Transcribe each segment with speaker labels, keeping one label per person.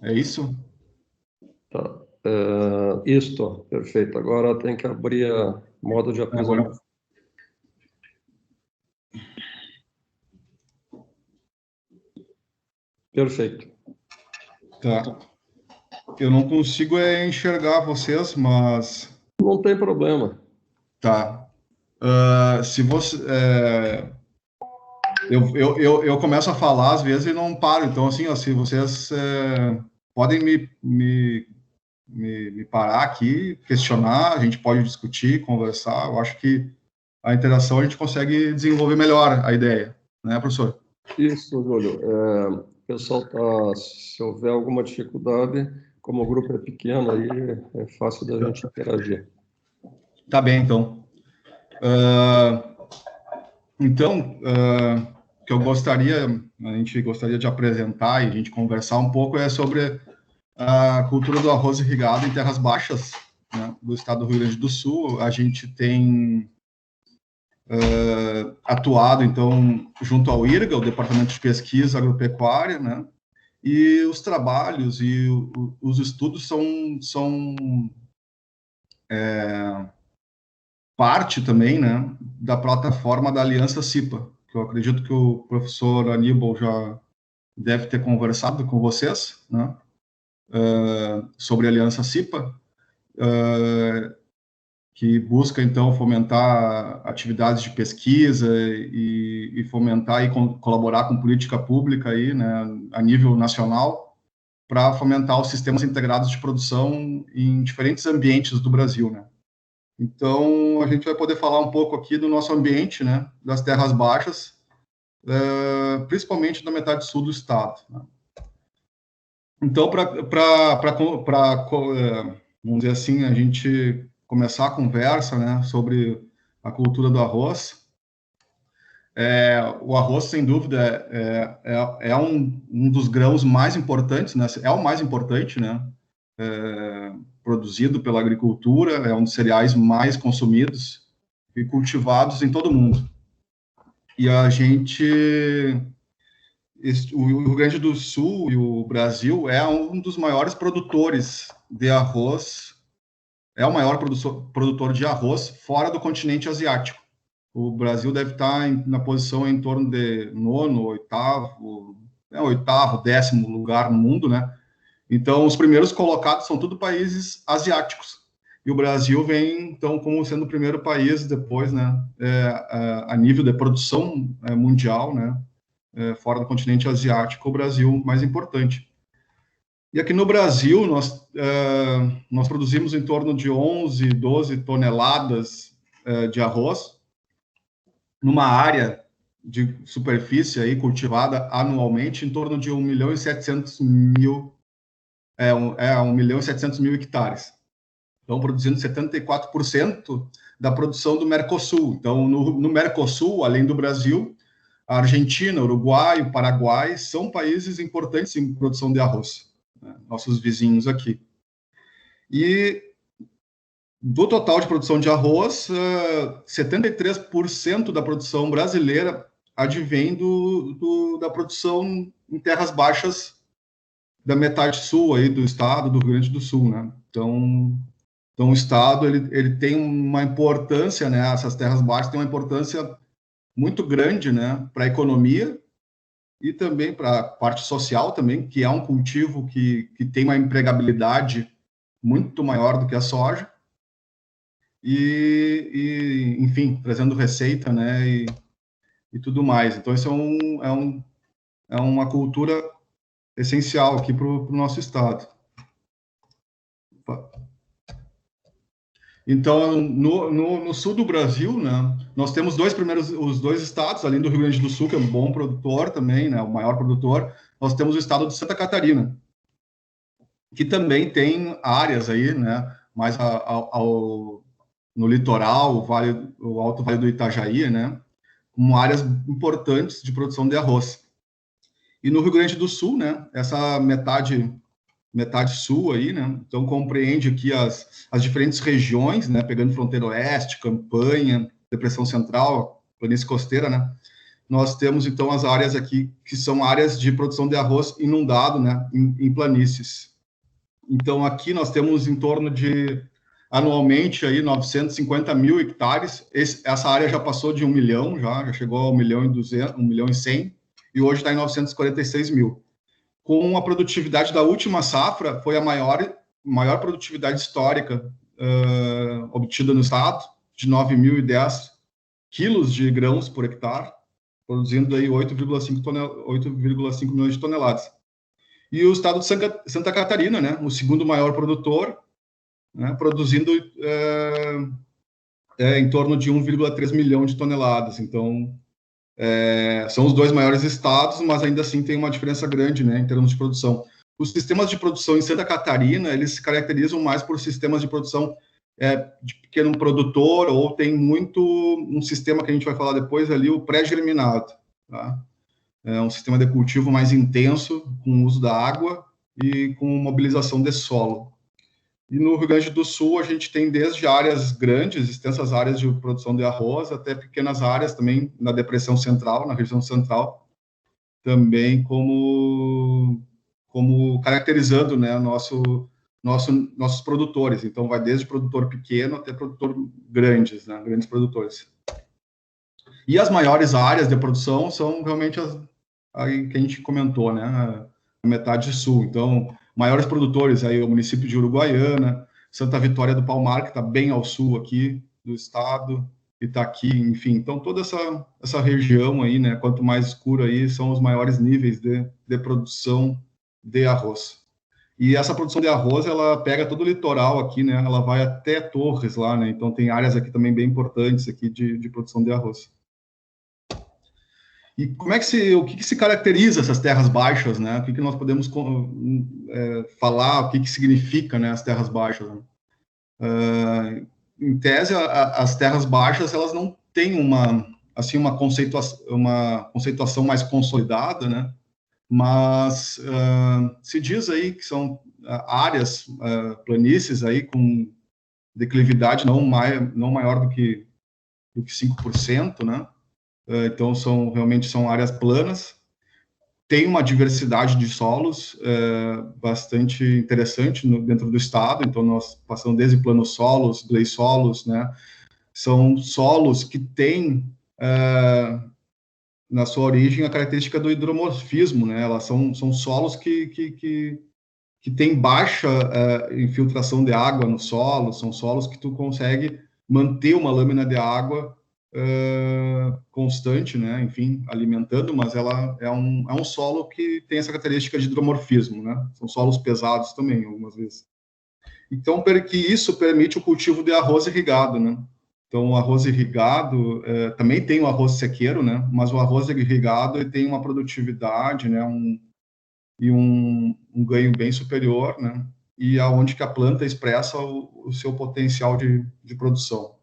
Speaker 1: É isso?
Speaker 2: Tá. Isto, perfeito. Agora tem que abrir a modo de apresentação. Perfeito.
Speaker 1: Tá. Eu não consigo enxergar vocês, mas...
Speaker 2: Não tem problema.
Speaker 1: Tá. Se você... Eu começo a falar, às vezes, e não paro. Então, assim, ó, se vocês podem me parar aqui, questionar, a gente pode discutir, conversar. Eu acho que a interação a gente consegue desenvolver melhor a ideia, né, professor?
Speaker 2: Isso, Júlio. Pessoal, se houver alguma dificuldade, como o grupo é pequeno, aí é fácil da gente interagir.
Speaker 1: Tá bem, então. O que a gente gostaria de apresentar e a gente conversar um pouco é sobre a cultura do arroz irrigado em terras baixas, né, do estado do Rio Grande do Sul. A gente tem atuado, então, junto ao IRGA, o Departamento de Pesquisa Agropecuária, né, e os trabalhos e os estudos são parte também, né, da plataforma da Aliança CIPA, que eu acredito que o professor Aníbal já deve ter conversado com vocês, né, sobre a Aliança CIPA, que busca, então, fomentar atividades de pesquisa e fomentar e colaborar com política pública aí, né, a nível nacional, para fomentar os sistemas integrados de produção em diferentes ambientes do Brasil, né. Então, a gente vai poder falar um pouco aqui do nosso ambiente, né, das terras baixas, principalmente da metade sul do estado, né. Então, vamos dizer assim, a gente começar a conversa, né, sobre a cultura do arroz. O arroz, sem dúvida, é um dos grãos mais importantes, né, é o mais importante, né, produzido pela agricultura, é um dos cereais mais consumidos e cultivados em todo o mundo. E o Rio Grande do Sul e o Brasil é um dos maiores produtores de arroz, é o maior produtor de arroz fora do continente asiático. O Brasil deve estar na posição em torno de oitavo, 10º lugar no mundo, né? Então, os primeiros colocados são tudo países asiáticos. E o Brasil vem, então, como sendo o primeiro país depois, né, a nível de produção mundial, né, fora do continente asiático, o Brasil mais importante. E aqui no Brasil, nós produzimos em torno de 11, 12 toneladas de arroz, numa área de superfície aí cultivada anualmente em torno de 1.700.000 hectares. Então, produzindo 74% da produção do Mercosul. Então, no Mercosul, além do Brasil, a Argentina, Uruguai, o Paraguai são países importantes em produção de arroz, né, nossos vizinhos aqui. E do total de produção de arroz, 73% da produção brasileira advém da produção em terras baixas da metade sul aí do estado do Rio Grande do Sul, né? Então o estado ele tem uma importância, né? Essas terras baixas têm uma importância muito grande, né? Para a economia e também para a parte social também, que é um cultivo que tem uma empregabilidade muito maior do que a soja. Enfim, trazendo receita, né, e tudo mais. Então, isso é uma cultura essencial aqui para o nosso estado. Então, no sul do Brasil, né, nós temos os dois estados, além do Rio Grande do Sul, que é um bom produtor também, né, o maior produtor, nós temos o estado de Santa Catarina, que também tem áreas aí, né, mais no litoral, o Alto Vale do Itajaí, né, como áreas importantes de produção de arroz. E no Rio Grande do Sul, né, essa metade sul aí, né, então compreende aqui as diferentes regiões, né, pegando fronteira oeste, Campanha, Depressão Central, planície costeira, né, nós temos, então, as áreas aqui, que são áreas de produção de arroz inundado, né, em planícies. Então, aqui nós temos em torno de, anualmente, aí, 950 mil hectares. Essa área já passou de 1 milhão, já chegou a 1 milhão e 200, 1 milhão e 100, e hoje está em 946 mil. Com a produtividade da última safra, foi a maior produtividade histórica obtida no estado, de 9.010 quilos de grãos por hectare, produzindo aí 8,5 milhões de toneladas. E o estado de Santa Catarina, né, o segundo maior produtor, né, produzindo em torno de 1,3 milhão de toneladas. Então, são os dois maiores estados, mas ainda assim tem uma diferença grande, né, em termos de produção. Os sistemas de produção em Santa Catarina, eles se caracterizam mais por sistemas de produção de pequeno produtor, ou tem muito um sistema que a gente vai falar depois ali, o pré-germinado, tá? É um sistema de cultivo mais intenso, com o uso da água e com mobilização de solo. E no Rio Grande do Sul, a gente tem desde áreas grandes, extensas áreas de produção de arroz, até pequenas áreas também na depressão central, na região central, também como caracterizando, né, nossos produtores. Então, vai desde produtor pequeno até produtor grandes, né, grandes produtores. E as maiores áreas de produção são realmente as aí que a gente comentou, né, a metade sul. Então, maiores produtores aí o município de Uruguaiana, Santa Vitória do Palmar, que está bem ao sul aqui do estado, Itaqui, enfim. Então, toda essa região aí, né, quanto mais escuro aí, são os maiores níveis de produção de arroz. E essa produção de arroz, ela pega todo o litoral aqui, né, ela vai até Torres lá, né, então tem áreas aqui também bem importantes aqui de produção de arroz. E o que se caracteriza essas terras baixas, né? O que nós podemos falar, o que significa, né, as terras baixas? Né? Em tese, as terras baixas, elas não têm uma conceituação mais consolidada, né? Mas se diz aí que são áreas, planícies aí com declividade não maior do que 5%, né? Então, realmente são áreas planas, tem uma diversidade de solos bastante interessante dentro do estado, então nós passamos desde planossolos, gleisolos, né, são solos que têm na sua origem a característica do hidromorfismo, né, elas são solos que têm baixa infiltração de água no solo, são solos que tu consegue manter uma lâmina de água constante, né, enfim, alimentando, mas ela é um solo que tem essa característica de hidromorfismo, né, são solos pesados também, algumas vezes. Então, que isso permite o cultivo de arroz irrigado, né, então o arroz irrigado, também tem o arroz sequeiro, né, mas o arroz irrigado ele tem uma produtividade, né, um ganho bem superior, né, e aonde que a planta expressa o seu potencial de produção.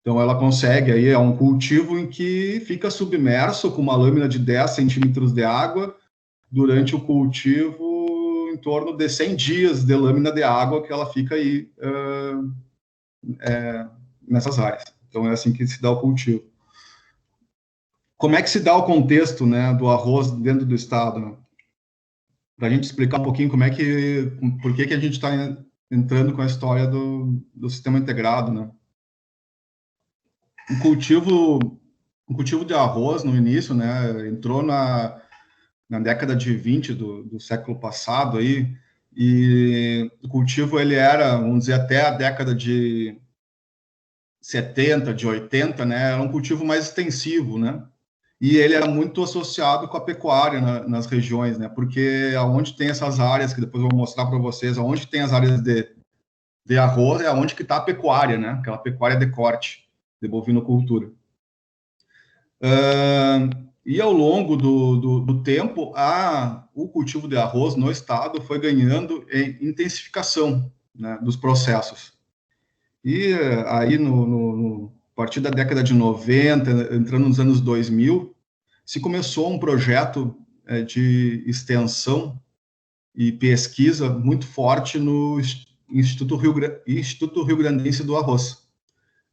Speaker 1: Então, ela consegue, aí é um cultivo em que fica submerso com uma lâmina de 10 centímetros de água durante o cultivo, em torno de 100 dias de lâmina de água que ela fica aí nessas áreas. Então, é assim que se dá o cultivo. Como é que se dá o contexto, né, do arroz dentro do estado? Né? Para a gente explicar um pouquinho por que a gente está entrando com a história do sistema integrado, né? O cultivo de arroz no início, né, entrou na década de 20 do século passado aí, e o cultivo ele era, vamos dizer, até a década de 70, de 80, né, era um cultivo mais extensivo, né, e ele era muito associado com a pecuária nas regiões, né, porque aonde tem essas áreas, que depois eu vou mostrar para vocês, aonde tem as áreas de arroz é aonde que está a pecuária, né, aquela pecuária de corte, de bovinocultura. E ao longo do tempo, o cultivo de arroz no estado foi ganhando em intensificação, né, dos processos. E aí, a partir da década de 90, entrando nos anos 2000, se começou um projeto de extensão e pesquisa muito forte no Instituto Rio Grandense do Arroz,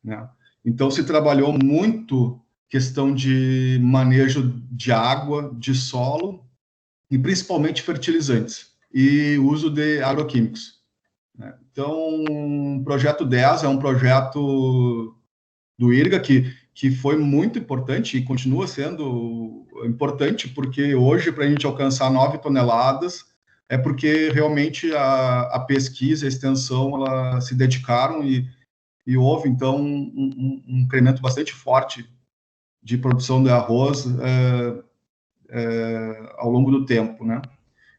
Speaker 1: né? Então, se trabalhou muito questão de manejo de água, de solo, e principalmente fertilizantes, e uso de agroquímicos. Então, o Projeto 10 é um projeto do IRGA que foi muito importante e continua sendo importante, porque hoje, para a gente alcançar 9 toneladas, é porque realmente a pesquisa e a extensão ela se dedicaram e houve, então, um incremento bastante forte de produção de arroz ao longo do tempo, né?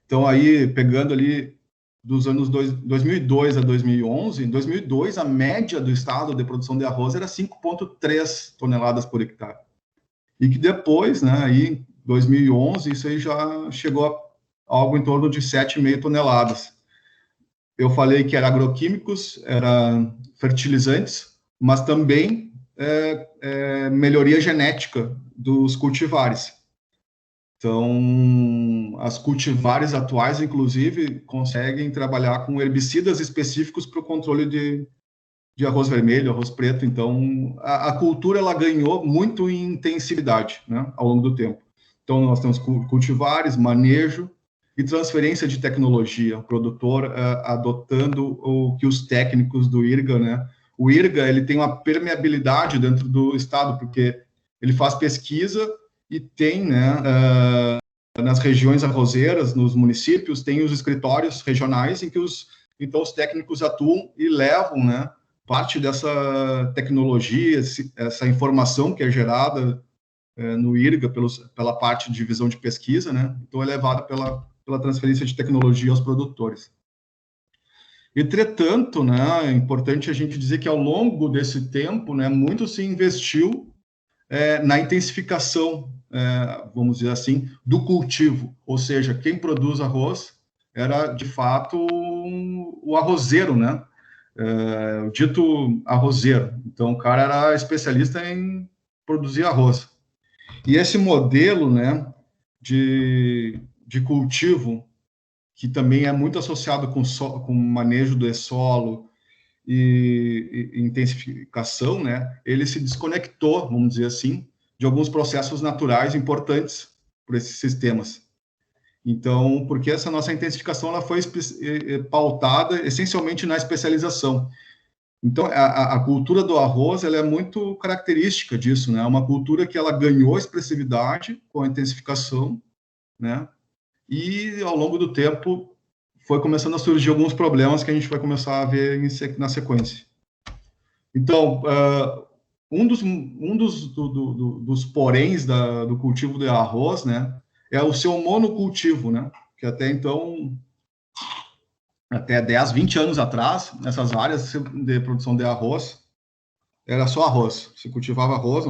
Speaker 1: Então, aí, pegando ali dos anos 2002 a 2011, em 2002, a média do estado de produção de arroz era 5,3 toneladas por hectare. E que depois, né, aí, em 2011, isso aí já chegou a algo em torno de 7,5 toneladas. Eu falei que era agroquímicos, era fertilizantes, mas também melhoria genética dos cultivares. Então, as cultivares atuais, inclusive, conseguem trabalhar com herbicidas específicos para o controle de arroz vermelho, arroz preto. Então, a cultura ela ganhou muito em intensividade, né, ao longo do tempo. Então, nós temos cultivares, manejo e transferência de tecnologia, o produtor adotando o que os técnicos do IRGA, né? O IRGA ele tem uma permeabilidade dentro do estado, porque ele faz pesquisa e tem, né, nas regiões arrozeiras, nos municípios, tem os escritórios regionais em que os técnicos atuam e levam, né, parte dessa tecnologia, essa informação que é gerada no IRGA pela parte de divisão de pesquisa, né, então é levada pela transferência de tecnologia aos produtores. Entretanto, né, é importante a gente dizer que ao longo desse tempo, né, muito se investiu na intensificação, vamos dizer assim, do cultivo, ou seja, quem produz arroz era, de fato, o arrozeiro, né? O dito arrozeiro. Então, o cara era especialista em produzir arroz. E esse modelo, né, de cultivo, que também é muito associado com manejo do solo e intensificação, né, ele se desconectou, vamos dizer assim, de alguns processos naturais importantes para esses sistemas. Então, porque essa nossa intensificação ela foi pautada essencialmente na especialização. Então, a cultura do arroz ela é muito característica disso, né? É uma cultura que ela ganhou expressividade com a intensificação, né? E ao longo do tempo foi começando a surgir alguns problemas que a gente vai começar a ver na sequência. Então, um dos poréns do cultivo de arroz, né, é o seu monocultivo, né, que até então, até 10, 20 anos atrás, nessas áreas de produção de arroz, era só arroz. Se cultivava arroz,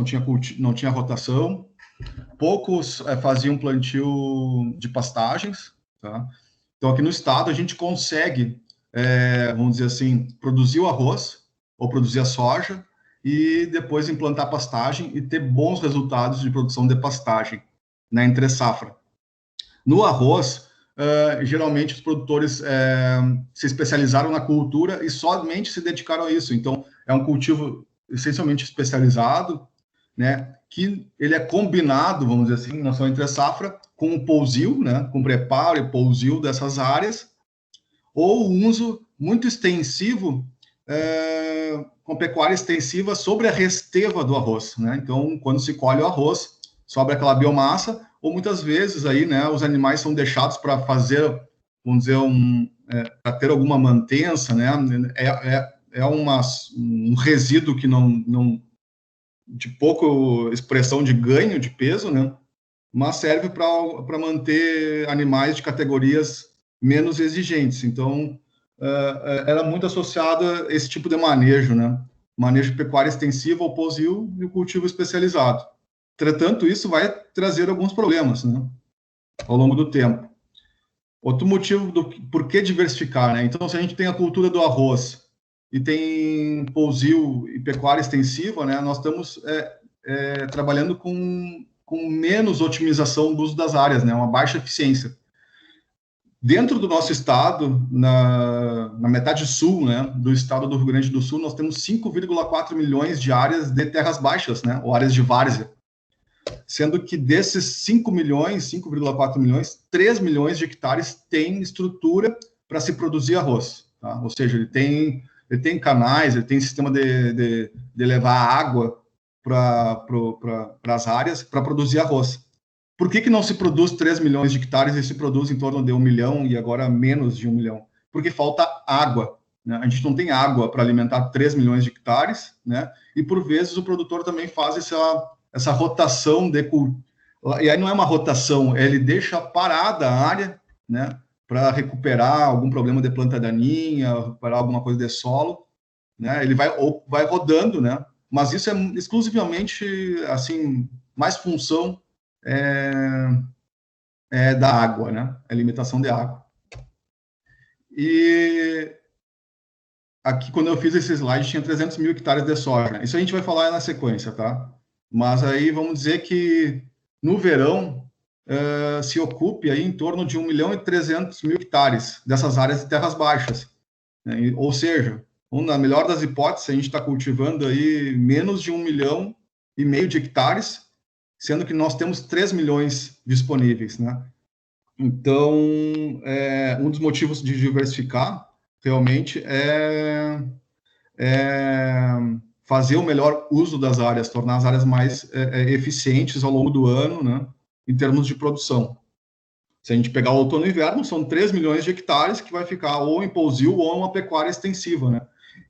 Speaker 1: não tinha rotação. Poucos faziam plantio de pastagens, tá? Então, aqui no estado, a gente consegue, vamos dizer assim, produzir o arroz ou produzir a soja e depois implantar pastagem e ter bons resultados de produção de pastagem na entre-safra. No arroz, geralmente os produtores se especializaram na cultura e somente se dedicaram a isso. Então, é um cultivo essencialmente especializado, né, que ele é combinado, vamos dizer assim, na sua entre-safra, com o pousio, né, com o preparo e pousio dessas áreas, ou o uso muito extensivo, com pecuária extensiva sobre a resteva do arroz, né? Então, quando se colhe o arroz, sobra aquela biomassa, ou muitas vezes aí, né, os animais são deixados para fazer, vamos dizer, para ter alguma mantença, né? Um resíduo que não de pouca expressão de ganho de peso, né? Mas serve para manter animais de categorias menos exigentes. Então, era muito associado a esse tipo de manejo, né? Manejo de pecuária extensiva, o pousio e o cultivo especializado. Entretanto, isso vai trazer alguns problemas, né? Ao longo do tempo. Outro motivo por que diversificar, né? Então, se a gente tem a cultura do arroz e tem pousio e pecuária extensiva, né? Nós estamos trabalhando com menos otimização do uso das áreas, né? Uma baixa eficiência. Dentro do nosso estado, na metade sul, né, do estado do Rio Grande do Sul, nós temos 5,4 milhões de áreas de terras baixas, né, ou áreas de várzea. sendo que desses 5 milhões, 5,4 milhões, 3 milhões de hectares têm estrutura para se produzir arroz, tá? Ou seja, ele tem canais, ele tem sistema de levar água para as áreas para produzir arroz. Por que não se produz 3 milhões de hectares e se produz em torno de 1 milhão e agora menos de 1 milhão? Porque falta água, né? A gente não tem água para alimentar 3 milhões de hectares, né? E por vezes o produtor também faz essa rotação de cultivo. E aí não é uma rotação, ele deixa parada a área, né? Para recuperar algum problema de planta daninha, recuperar alguma coisa de solo, né? Ele vai rodando, né? Mas isso é exclusivamente, assim, mais função da água, né? A limitação de água. E aqui, quando eu fiz esse slide, tinha 300 mil hectares de soja. Isso a gente vai falar na sequência, tá? Mas aí vamos dizer que no verão se ocupe aí em torno de 1 milhão e 300 mil hectares dessas áreas de terras baixas, né? Ou seja, na melhor das hipóteses, a gente está cultivando aí menos de 1,5 milhão de hectares, sendo que nós temos 3 milhões disponíveis, né? Então, um dos motivos de diversificar realmente é fazer o melhor uso das áreas, tornar as áreas mais eficientes ao longo do ano, né, em termos de produção. Se a gente pegar o outono e inverno, são 3 milhões de hectares que vai ficar ou em pousio ou uma pecuária extensiva, né?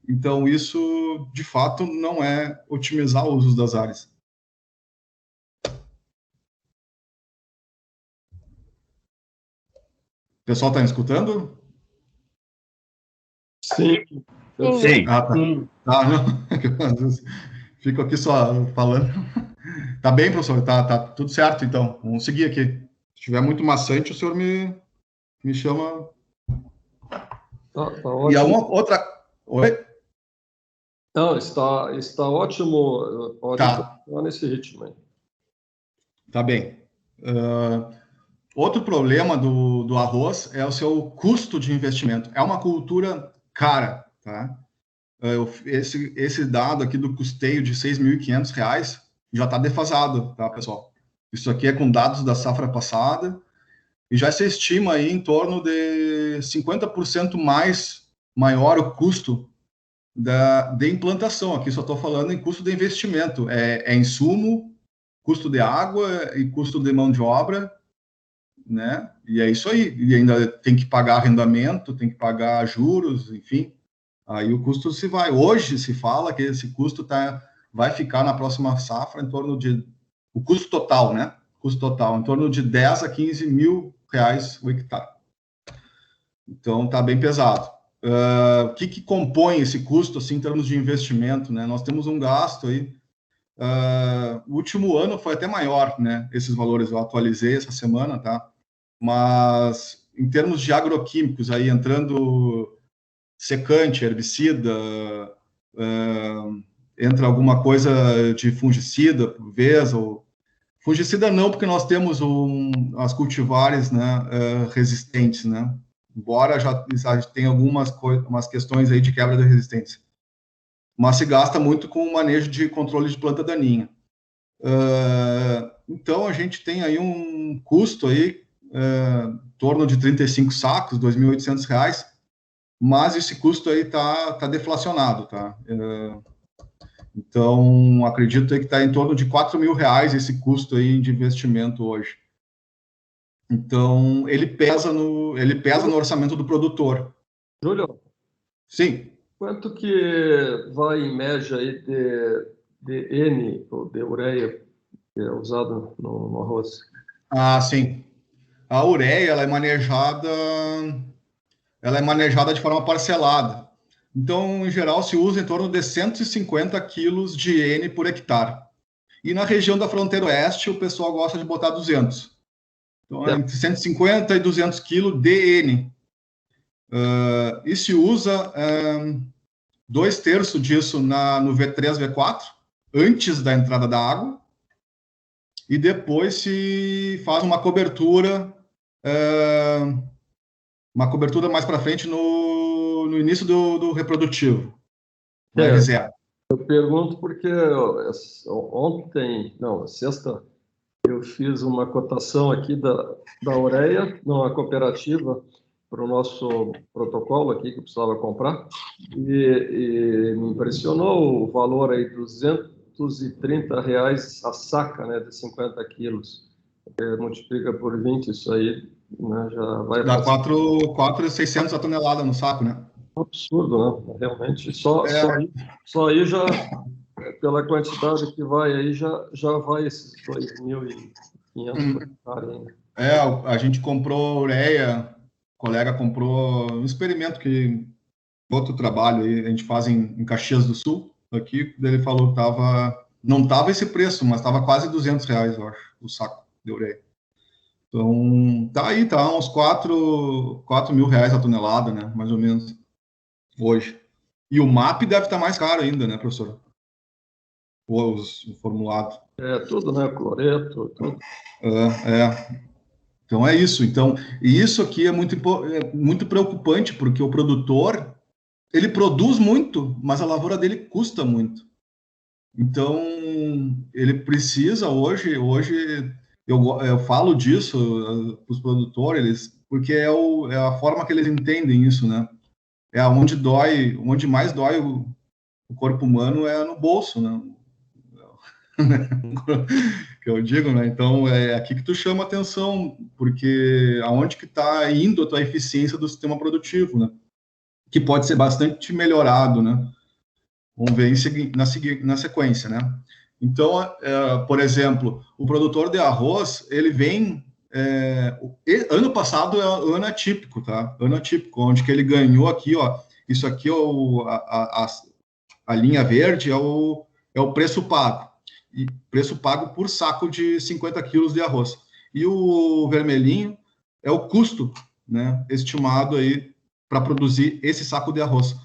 Speaker 1: Então, isso, de fato, não é otimizar o uso das áreas. O pessoal está me escutando?
Speaker 2: Sim.
Speaker 3: Sim.
Speaker 1: Ah, tá. Não. Fico aqui só falando. Tá bem, professor? Tá tudo certo, então. Vamos seguir aqui. Se tiver muito maçante, o senhor me chama.
Speaker 2: Tá ótimo.
Speaker 1: E alguma outra... Oi?
Speaker 2: Não, está ótimo. Pode continuar nesse ritmo aí.
Speaker 1: Tá bem. Outro problema do arroz é o seu custo de investimento. É uma cultura cara, tá? Esse dado aqui do custeio de R$ 6.500 já está defasado, tá, pessoal? Isso aqui é com dados da safra passada e já se estima aí em torno de 50% maior o custo de implantação. Aqui só estou falando em custo de investimento. É insumo, custo de água e custo de mão de obra, né? E é isso aí. E ainda tem que pagar arrendamento, tem que pagar juros, enfim. Aí o custo se vai. Hoje se fala que esse custo vai ficar na próxima safra em torno de... O custo total, né? Custo total, em torno de 10 a 15 mil reais o hectare. Então, tá bem pesado. O que compõe esse custo, assim, em termos de investimento, né? Nós temos um gasto aí. O último ano foi até maior, né? Esses valores eu atualizei essa semana, tá? Mas, em termos de agroquímicos, aí entrando secante, herbicida, entra alguma coisa de fungicida, por vez, ou... Fungicida não, porque nós temos as cultivares, né, resistentes, né? Embora já tenha umas questões aí de quebra de resistência. Mas se gasta muito com o manejo de controle de planta daninha. Então, a gente tem aí um custo aí, em torno de 35 sacos, R$ 2.800, mas esse custo aí tá deflacionado, tá? Então, acredito que está em torno de R$ 4.000 esse custo aí de investimento hoje. Então, ele pesa no orçamento do produtor.
Speaker 2: Júlio?
Speaker 1: Sim.
Speaker 2: Quanto que vai, em média, aí de N, ou de ureia, que é usado no arroz?
Speaker 1: Ah, sim. A ureia, ela é manejada de forma parcelada. Então, em geral, se usa em torno de 150 quilos de N por hectare. E na região da fronteira oeste, o pessoal gosta de botar 200. Então, entre 150 e 200 quilos de N. E se usa 2/3 disso no V3, V4, antes da entrada da água, e depois se faz uma cobertura mais para frente no início do reprodutivo, no R0.
Speaker 2: Eu pergunto porque sexta, eu fiz uma cotação aqui da ureia, numa cooperativa, para o nosso protocolo aqui, que eu precisava comprar, e me impressionou o valor aí, R$ 230 a saca, né, de 50 quilos. Multiplica por 20, isso aí, né, já vai
Speaker 1: Dá
Speaker 2: para
Speaker 1: 4.600 a tonelada no saco, né?
Speaker 2: um absurdo, né? Realmente,
Speaker 1: É,
Speaker 2: só aí já, pela quantidade que vai aí, já vai esses 2.500 por hectare ainda.
Speaker 1: a gente comprou ureia, o colega comprou um experimento que outro trabalho aí, a gente faz em Caxias do Sul, aqui, daí ele falou que não tava esse preço, mas tava quase R$ 200, eu acho, o saco de ureia. Então, tá uns 4 mil reais a tonelada, né, mais ou menos, hoje. E o MAP deve estar mais caro ainda, né, professor? O formulado.
Speaker 2: Tudo, né? Cloreto, tudo.
Speaker 1: É. Então é isso. Então, e isso aqui é muito preocupante, porque o produtor, ele produz muito, mas a lavoura dele custa muito. Então, ele precisa hoje eu falo disso para os produtores, porque é a forma que eles entendem isso, né? É onde mais dói o corpo humano é no bolso, né? Que eu digo, né? Então, é aqui que tu chama atenção, porque aonde que está indo a tua eficiência do sistema produtivo, né? Que pode ser bastante melhorado, né? Vamos ver na sequência, né? Então, por exemplo, o produtor de arroz, ele vem... ano passado é ano atípico, tá? Ano atípico, onde que ele ganhou aqui, ó, isso aqui, a linha verde é o preço pago. E preço pago por saco de 50 quilos de arroz. E o vermelhinho é o custo, né, estimado aí para produzir esse saco de arroz.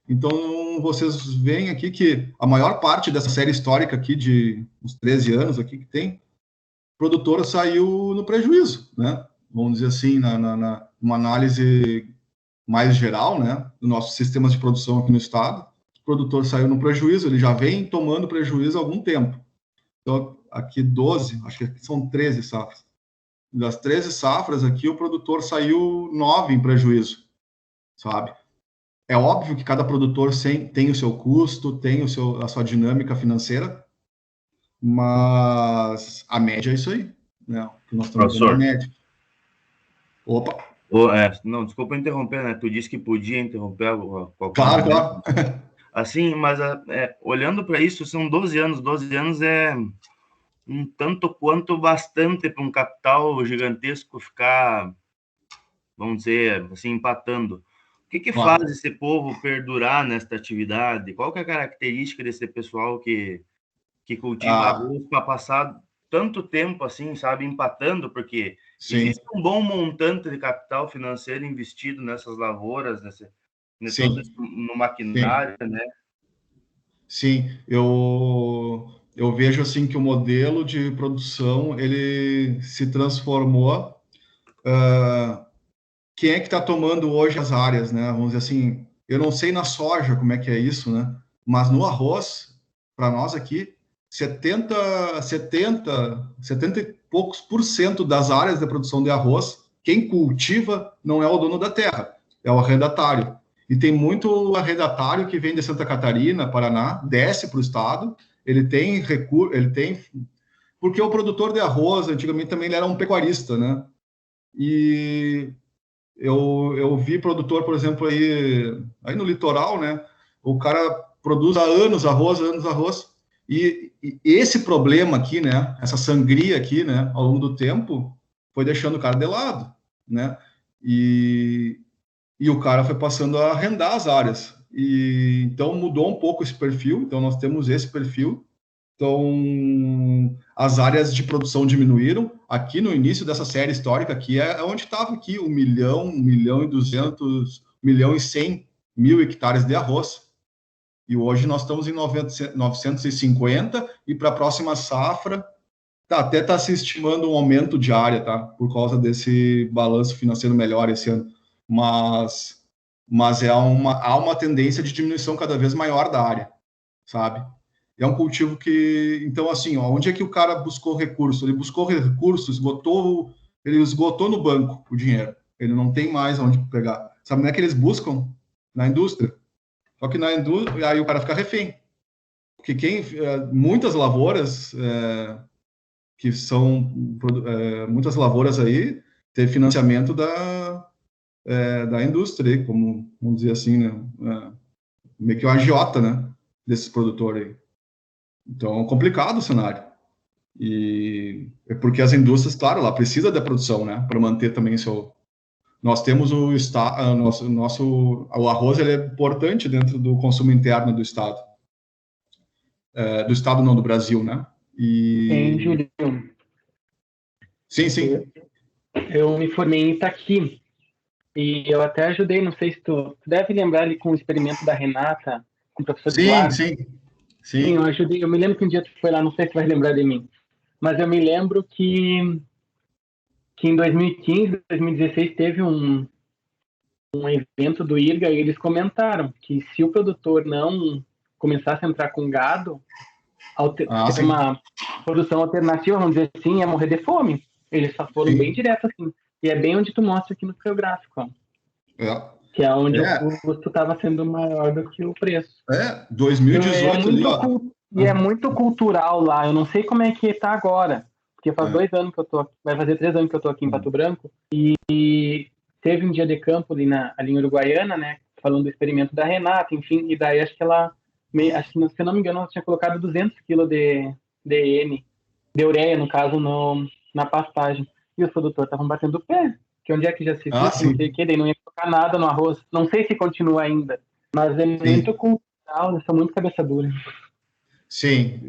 Speaker 1: Então, vocês veem aqui que a maior parte dessa série histórica aqui, de uns 13 anos aqui que tem, a produtora saiu no prejuízo, né? Vamos dizer assim, numa análise mais geral, né, do nosso sistema de produção aqui no estado. O produtor saiu no prejuízo, ele já vem tomando prejuízo há algum tempo. Então, aqui 12, acho que aqui são 13 safras. Das 13 safras aqui, o produtor saiu 9 em prejuízo, sabe? É óbvio que cada produtor tem o seu custo, tem a sua dinâmica financeira, mas a média é isso aí, né? Que nós estamos vendo a
Speaker 3: Professor,
Speaker 1: média. Opa,
Speaker 3: não, desculpa interromper, né? Tu disse que podia interromper a qualquer
Speaker 1: claro,
Speaker 3: momento.
Speaker 1: claro.
Speaker 3: Assim, mas olhando para isso, são 12 anos. 12 anos é um tanto quanto bastante para um capital gigantesco ficar, vamos dizer, assim, empatando. O que faz
Speaker 1: Claro.
Speaker 3: esse povo perdurar nesta atividade? Qual que é a característica desse pessoal que cultiva
Speaker 1: Ah,
Speaker 3: arroz para passar tanto tempo assim, sabe, empatando? Porque
Speaker 1: sim,
Speaker 3: existe um bom montante de capital financeiro investido nessas lavouras, todo
Speaker 1: sim,
Speaker 3: no
Speaker 1: sim.
Speaker 3: maquinário, né?
Speaker 1: Sim, eu vejo assim que o modelo de produção ele se transformou. Quem é que está tomando hoje as áreas, né? Vamos dizer assim, eu não sei na soja como é que é isso, né? Mas no arroz, para nós aqui, 70 e poucos por cento das áreas de produção de arroz, quem cultiva não é o dono da terra, é o arrendatário. E tem muito arrendatário que vem de Santa Catarina, Paraná, desce para o estado, ele tem recurso, ele tem... Porque o produtor de arroz, antigamente, também ele era um pecuarista, né? E eu vi produtor, por exemplo, aí no litoral, né? O cara produz há anos arroz, e esse problema aqui, né? Essa sangria aqui, né? Ao longo do tempo, foi deixando o cara de lado, né? E o cara foi passando a arrendar as áreas. E então mudou um pouco esse perfil. Então nós temos esse perfil. Então, as áreas de produção diminuíram. Aqui no início dessa série histórica, aqui é onde estava aqui 1.200.000, 1.100.000 hectares de arroz. E hoje nós estamos em 950, e para a próxima safra, até está se estimando um aumento de área, tá? Por causa desse balanço financeiro melhor esse ano. Mas há uma tendência de diminuição cada vez maior da área, sabe? é um cultivo que, então, assim, ó, onde é que o cara buscou recurso? Ele buscou recursos, ele esgotou no banco o dinheiro. Ele não tem mais onde pegar. Sabe, não é que eles buscam? Na indústria. Só que na indústria, aí o cara fica refém. Porque muitas lavouras, que são, muitas lavouras aí, tem financiamento da indústria, como, vamos dizer assim, né? Meio que o agiota, né? Desses produtores aí. Então, é complicado o cenário. E é porque as indústrias, claro, ela precisa da produção, né? Para manter também seu. Nós temos o arroz, ele é importante dentro do consumo interno do estado. Do estado não, do Brasil, né?
Speaker 4: Em
Speaker 1: E
Speaker 4: Júlio,
Speaker 1: sim.
Speaker 4: eu me formei em Itaqui e eu até ajudei, não sei se tu deve lembrar ali com o experimento da Renata, com o professor Eduardo. Sim, eu ajudei. Eu me lembro que um dia tu foi lá, não sei se tu vai lembrar de mim, mas eu me lembro que em 2015, 2016 teve um evento do IRGA e eles comentaram que se o produtor não começasse a entrar com gado, ter uma produção alternativa, vamos dizer assim, ia morrer de fome. Eles só foram bem direto assim. E é bem onde tu mostra aqui no teu gráfico. Que é onde o custo estava sendo maior do que o preço.
Speaker 1: 2018
Speaker 4: ali, é muito cultural lá. Eu não sei como é que está agora. Porque faz 2 anos que eu tô aqui, vai fazer 3 anos que eu tô aqui em Pato Branco. E teve um dia de campo ali em Uruguaiana, né? Falando do experimento da Renata, enfim. E daí acho que ela, se eu não me engano, ela tinha colocado 200 kg de ureia, no caso, na pastagem. E os produtores estavam batendo o pé. Que onde é que já se viu, não sei o que, daí não ia colocar nada no arroz. Não sei se continua ainda, mas é muito cultural, são muito cabeça dura.
Speaker 1: Sim,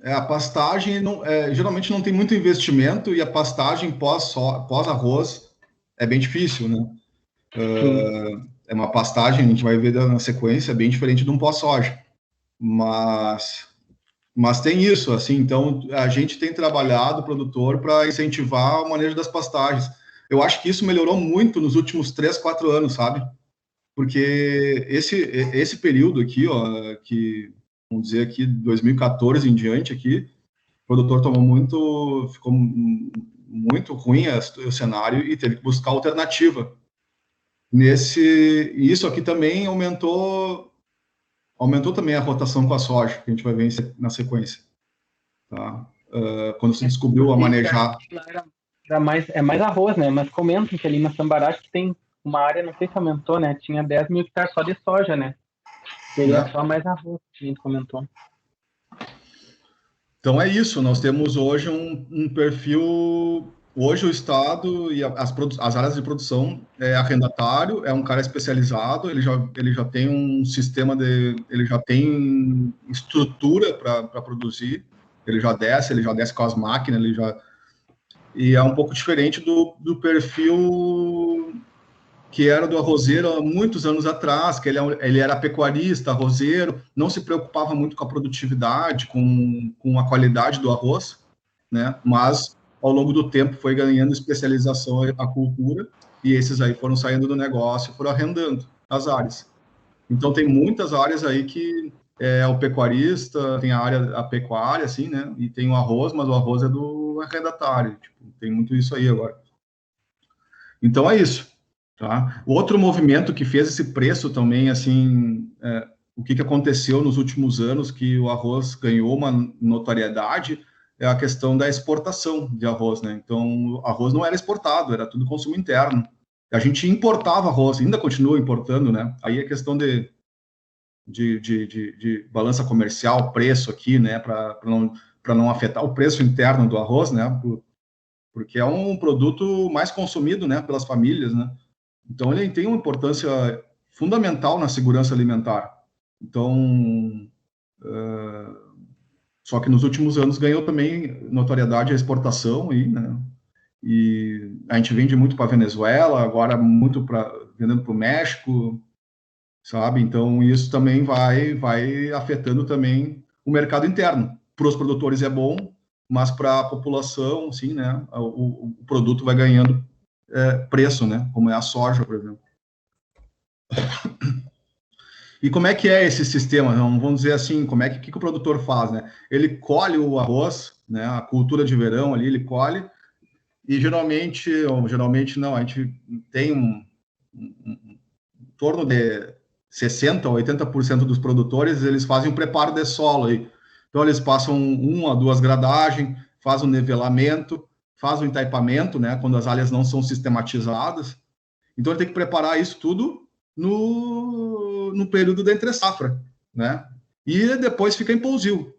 Speaker 1: a pastagem geralmente não tem muito investimento e a pastagem pós-arroz é bem difícil, né? É uma pastagem, a gente vai ver na sequência, bem diferente de um pós-soja. Mas tem isso, assim, então a gente tem trabalhado o produtor para incentivar o manejo das pastagens. Eu acho que isso melhorou muito nos últimos 3, 4 anos, sabe? Porque esse período aqui, ó, que vamos dizer aqui 2014 em diante aqui, o produtor ficou muito ruim o cenário e teve que buscar alternativa. Isso aqui também aumentou também a rotação com a soja, que a gente vai ver na sequência. Tá? Quando se descobriu a manejar...
Speaker 4: É mais arroz, né? Mas comentam que ali na Sambará que tem uma área, não sei se aumentou, né? Tinha 10 mil hectares só de soja, né? Seria só mais arroz, que a gente comentou.
Speaker 1: Então é isso, nós temos hoje um perfil... Hoje o Estado e as áreas de produção é arrendatário, é um cara especializado, ele já tem um sistema ele já tem estrutura para produzir, ele já desce com as máquinas, e é um pouco diferente do perfil que era do arrozeiro há muitos anos atrás, que ele era pecuarista, arrozeiro, não se preocupava muito com a produtividade, com a qualidade do arroz, né? Mas ao longo do tempo foi ganhando especialização a cultura, e esses aí foram saindo do negócio, foram arrendando as áreas. Então tem muitas áreas aí que o pecuarista, tem a pecuária, assim, né? E tem o arroz, mas o arroz é do arrendatário, tipo, tem muito isso aí agora. Então é isso. Tá? Outro movimento que fez esse preço também, assim, o que aconteceu nos últimos anos que o arroz ganhou uma notoriedade é a questão da exportação de arroz, né? Então, o arroz não era exportado, era tudo consumo interno. A gente importava arroz, ainda continua importando, né? Aí é questão de balança comercial, preço aqui, né? Para não afetar o preço interno do arroz, né? Porque é um produto mais consumido, né? Pelas famílias, né? Então, ele tem uma importância fundamental na segurança alimentar. Então, só que nos últimos anos ganhou também notoriedade a exportação, né? E a gente vende muito para a Venezuela, agora muito vendendo para o México, sabe? Então, isso também vai afetando também o mercado interno. Para os produtores é bom, mas para a população, sim, né? O produto vai ganhando preço, né? Como é a soja, por exemplo. E como é que é esse sistema? Vamos dizer assim, como é que o produtor faz, né? Ele colhe o arroz, né? A cultura de verão ali, ele colhe, e geralmente, ou geralmente não, a gente tem em torno de 60% a 80% dos produtores, eles fazem um preparo de solo aí. Então, eles passam 1 a 2 gradagens, fazem um nivelamento, fazem um entaipamento, né? Quando as áreas não são sistematizadas. Então, ele tem que preparar isso tudo no período da entre-safra, né? E depois fica em pousio.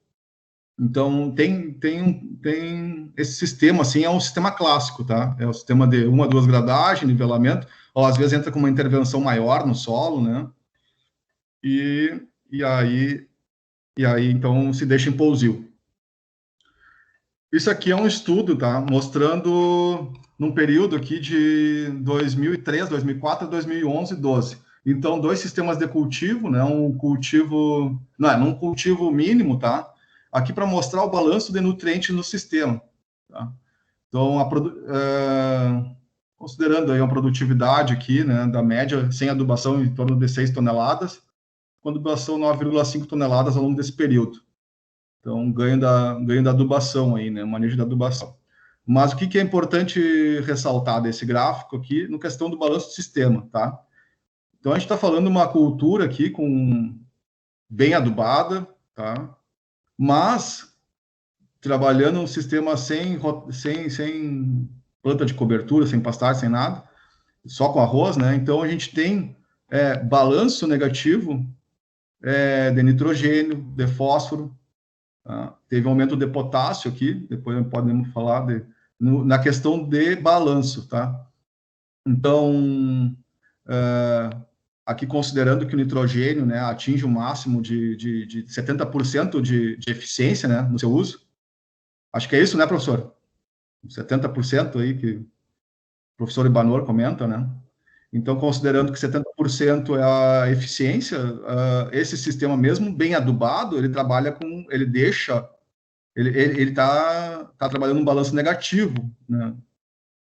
Speaker 1: Então, tem esse sistema, assim, é um sistema clássico, tá? É o sistema de 1 a 2 gradagens, nivelamento, ou às vezes entra com uma intervenção maior no solo, né? E, e aí, então, se deixa em pousio. Isso aqui é um estudo, tá? Mostrando num período aqui de 2003, 2004, 2011 e 12. Então, 2 sistemas de cultivo, né? Um cultivo, num cultivo mínimo, tá? Aqui para mostrar o balanço de nutrientes no sistema, tá? Então, considerando aí uma produtividade aqui, né? Da média, sem adubação, em torno de 6 toneladas, com adubação 9,5 toneladas ao longo desse período. Então, ganho da adubação aí, né? Manejo da adubação. Mas o que é importante ressaltar desse gráfico aqui, no questão do balanço do sistema, tá? Então, a gente está falando de uma cultura aqui bem adubada, tá? Mas trabalhando um sistema sem planta de cobertura, sem pastagem, sem nada, só com arroz, né? Então, a gente tem balanço negativo de nitrogênio, de fósforo, teve um aumento de potássio aqui, depois podemos falar na questão de balanço, tá? Então, aqui considerando que o nitrogênio, né, atinge o máximo de 70% de eficiência, né, no seu uso. Acho que é isso, né, professor? 70% aí que o professor Ibanor comenta, né? Então, considerando que 70% é a eficiência, esse sistema mesmo bem adubado, ele trabalha ele está trabalhando um balanço negativo, né,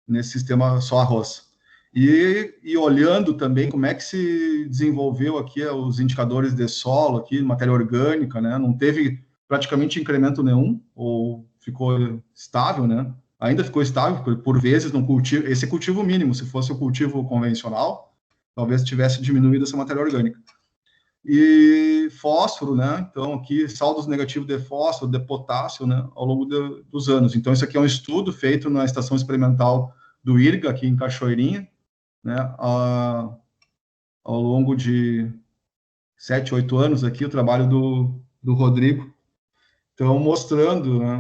Speaker 1: nesse sistema só arroz. E olhando também como é que se desenvolveu aqui os indicadores de solo, aqui, matéria orgânica, né, não teve praticamente incremento nenhum, ou ficou estável, né, ainda ficou estável, por vezes, esse cultivo mínimo, se fosse o cultivo convencional, talvez tivesse diminuído essa matéria orgânica. E fósforo, né? Então, aqui, saldos negativos de fósforo, de potássio, né? Ao longo dos anos. Então, isso aqui é um estudo feito na estação experimental do IRGA, aqui em Cachoeirinha, né? Ao longo de 7, 8 anos aqui, o trabalho do Rodrigo. Então, mostrando, né?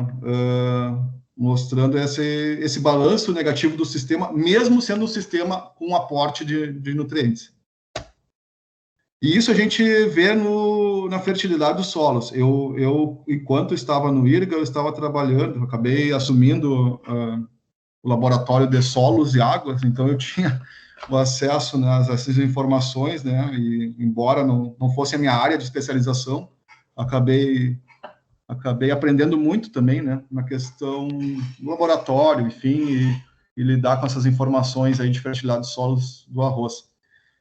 Speaker 1: Mostrando esse balanço negativo do sistema, mesmo sendo um sistema com aporte de nutrientes. E isso a gente vê na fertilidade dos solos. Eu enquanto estava no IRGA, eu estava trabalhando, acabei assumindo o laboratório de solos e águas, então eu tinha o acesso, né, a essas informações, né, e embora não fosse a minha área de especialização, acabei aprendendo muito também, né, na questão do laboratório, enfim, e lidar com essas informações aí de fertilidade dos solos do arroz.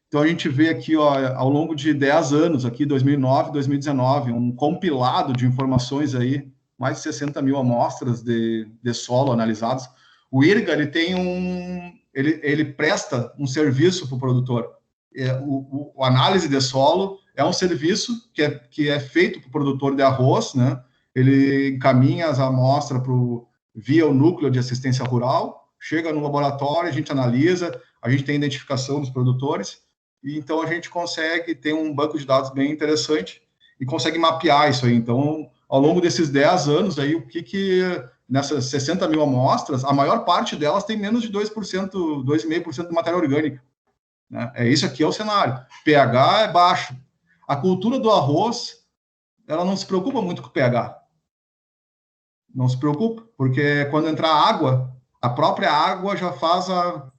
Speaker 1: Então, a gente vê aqui, ó, ao longo de 10 anos, aqui, 2009, 2019, um compilado de informações aí, mais de 60 mil amostras de solo analisadas. O IRGA, ele tem ele presta um serviço para o produtor. A análise de solo é um serviço que é feito para o produtor de arroz, né? Ele encaminha as amostras via o núcleo de assistência rural, chega no laboratório, a gente analisa, a gente tem identificação dos produtores, e então a gente consegue ter um banco de dados bem interessante e consegue mapear isso aí. Então, ao longo desses 10 anos aí, o que nessas 60 mil amostras, a maior parte delas tem menos de 2%, 2,5% de matéria orgânica, né? Isso aqui é o cenário. pH é baixo. A cultura do arroz, ela não se preocupa muito com o pH. Não se preocupa, porque quando entrar água, a própria água já faz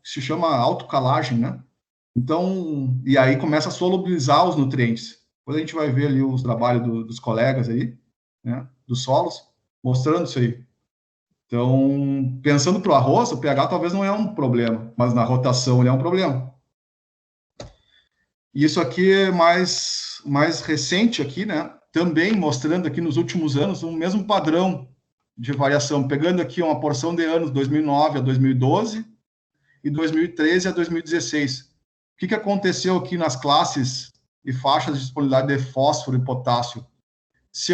Speaker 1: se chama autocalagem, né? Então, e aí começa a solubilizar os nutrientes. Depois a gente vai ver ali os trabalhos dos colegas aí, né, dos solos, mostrando isso aí. Então, pensando para o arroz, o pH talvez não é um problema, mas na rotação ele é um problema. E isso aqui é mais mais recente aqui, né, também mostrando aqui nos últimos anos um mesmo padrão de variação, pegando aqui uma porção de anos 2009 a 2012 e 2013 a 2016. O que aconteceu aqui nas classes e faixas de disponibilidade de fósforo e potássio? Se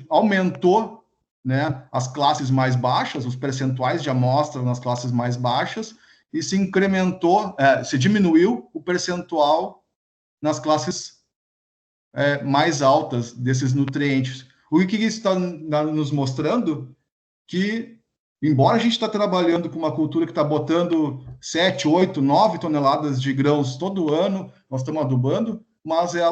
Speaker 1: aumentou, né, as classes mais baixas, os percentuais de amostra nas classes mais baixas, e se incrementou, se diminuiu o percentual nas classes mais altas desses nutrientes. O que isso está nos mostrando? Que, embora a gente está trabalhando com uma cultura que está botando 7, 8, 9 toneladas de grãos todo ano, nós estamos adubando, mas é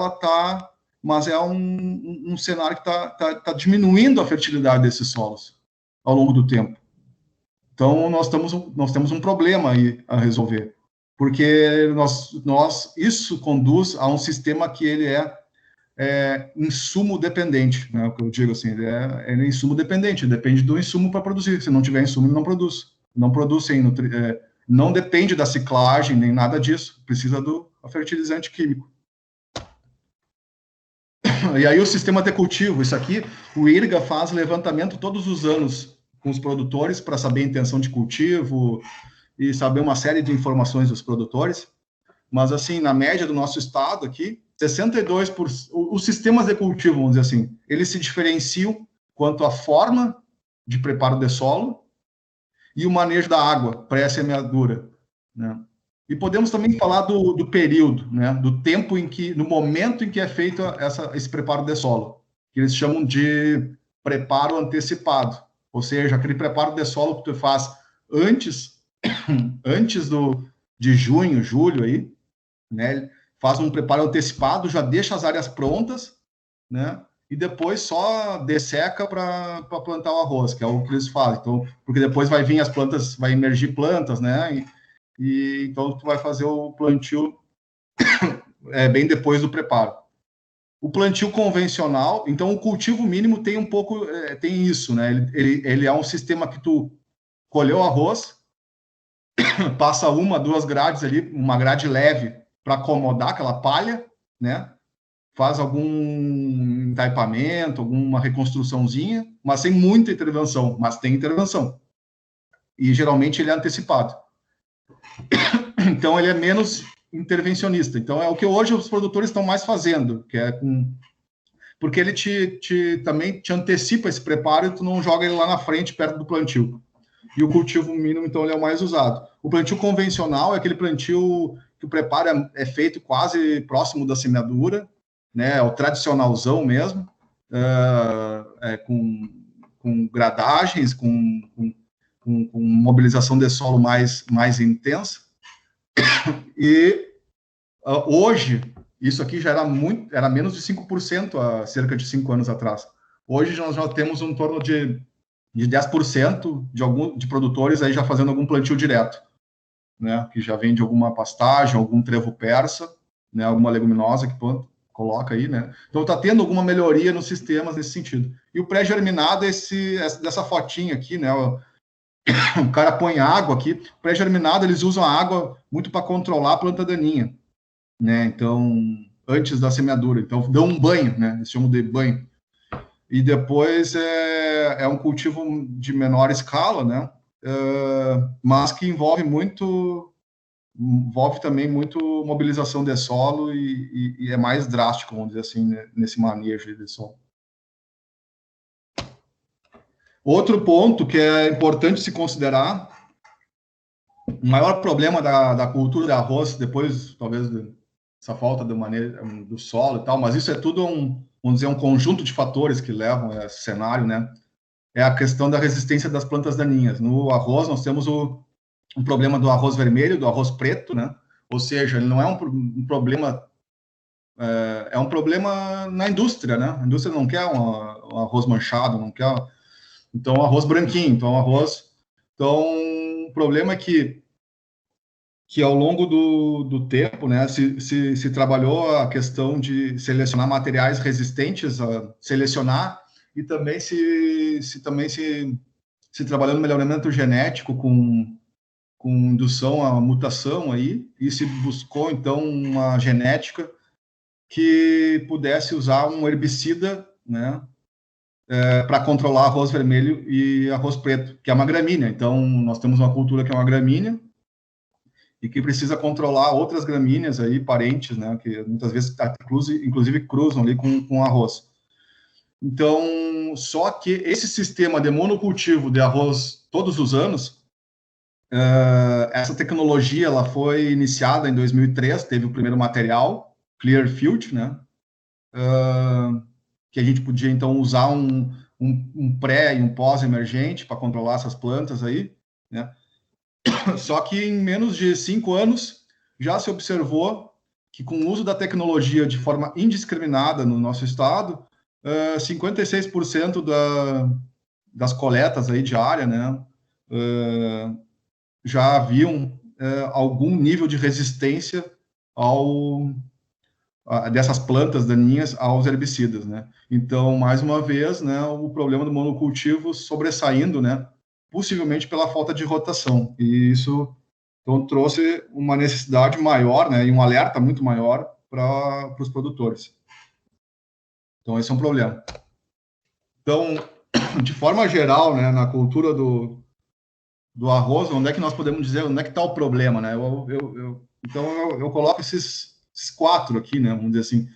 Speaker 1: um cenário que está diminuindo a fertilidade desses solos ao longo do tempo. Então, nós temos um problema aí a resolver, porque isso conduz a um sistema que ele é insumo dependente, né? O que eu digo assim, ele é insumo dependente, depende do insumo para produzir. Se não tiver insumo, ele não produz. Não depende da ciclagem, nem nada disso. Precisa do fertilizante químico. E aí o sistema de cultivo, isso aqui, o IRGA faz levantamento todos os anos com os produtores para saber a intenção de cultivo e saber uma série de informações dos produtores. Mas, assim, na média do nosso estado aqui, 62%, os sistemas de cultivo, vamos dizer assim, eles se diferenciam quanto à forma de preparo de solo e o manejo da água pré-semeadura, né? E podemos também falar do período, né? Do tempo no momento em que é feito esse preparo de solo, que eles chamam de preparo antecipado, ou seja, aquele preparo de solo que tu faz antes de junho, julho aí, né? Faz um preparo antecipado, já deixa as áreas prontas, né? E depois só desseca para plantar o arroz, que é o que eles fazem. Então, porque depois vai vir as plantas, vai emergir plantas, né? E então tu vai fazer o plantio bem depois do preparo. O plantio convencional, então o cultivo mínimo tem um pouco, tem isso, né? Ele é um sistema que tu colheu o arroz, passa 1, 2 grades ali, uma grade leve para acomodar aquela palha, né? Faz algum entaipamento, alguma reconstruçãozinha, mas sem muita intervenção, mas tem intervenção. E geralmente ele é antecipado. Então ele é menos intervencionista. Então é o que hoje os produtores estão mais fazendo, que é porque ele também te antecipa esse preparo e tu não joga ele lá na frente, perto do plantio. E o cultivo mínimo, então, ele é o mais usado. O plantio convencional é aquele plantio que o preparo é feito quase próximo da semeadura, né? É o tradicionalzão mesmo, com gradagens, com mobilização de solo mais intensa. E hoje, isso aqui já era menos de 5% há cerca de 5 anos atrás. Hoje nós já temos um torno de 10% de produtores aí já fazendo algum plantio direto, né? Que já vem de alguma pastagem, algum trevo persa, né? Alguma leguminosa que coloca aí, né? Então está tendo alguma melhoria nos sistemas nesse sentido. E o pré-germinado é dessa fotinha aqui, né? O cara põe água aqui. Pré-germinado, eles usam a água muito para controlar a planta daninha, né? Então, antes da semeadura. Então, dão um banho, né? Eles chamam de banho. E depois é um cultivo de menor escala, né? Mas que envolve também muito mobilização de solo e é mais drástico, vamos dizer assim, né? Nesse manejo de solo. Outro ponto que é importante se considerar, o maior problema da cultura de arroz, depois, talvez, essa falta de manejo do solo e tal, mas isso é tudo vamos dizer, um conjunto de fatores que levam a esse cenário, né? É a questão da resistência das plantas daninhas. No arroz, nós temos um problema do arroz vermelho, do arroz preto, né? Ou seja, ele não é um problema... É um problema na indústria, né? A indústria não quer um arroz manchado, não quer... Então, arroz branquinho. Então, o problema é que ao longo do tempo, né, se trabalhou a questão de selecionar materiais resistentes, selecionar, e também se trabalhou no melhoramento genético com indução à mutação aí, e se buscou, então, uma genética que pudesse usar um herbicida, né, para controlar arroz vermelho e arroz preto, que é uma gramínea. Então, nós temos uma cultura que é uma gramínea e que precisa controlar outras gramíneas aí, parentes, né, que muitas vezes, inclusive, cruzam ali com arroz. Então, só que esse sistema de monocultivo de arroz todos os anos, essa tecnologia ela foi iniciada em 2003, teve o primeiro material, Clearfield, né, que a gente podia, então, usar um pré e um pós-emergente para controlar essas plantas aí, né? Só que em menos de 5 anos já se observou que com o uso da tecnologia de forma indiscriminada no nosso estado, 56% das coletas aí diária, né, já haviam algum nível de resistência dessas plantas daninhas aos herbicidas, né? Então, mais uma vez, né, o problema do monocultivo sobressaindo, né, possivelmente pela falta de rotação. E isso então trouxe uma necessidade maior, né, e um alerta muito maior para os produtores. Então, esse é um problema. Então, de forma geral, né, na cultura do arroz, onde é que nós podemos dizer, onde é que está o problema, né? Então, eu coloco esses 4 aqui, né, vamos dizer assim.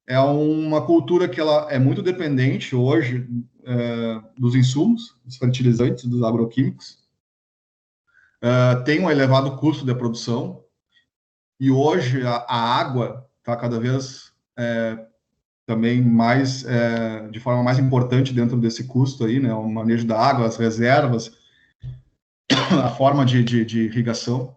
Speaker 1: É uma cultura que ela é muito dependente hoje dos insumos, dos fertilizantes, dos agroquímicos. Tem um elevado custo de produção. E hoje a água está cada vez também mais, de forma mais importante dentro desse custo aí, né? O manejo da água, as reservas, a forma de irrigação.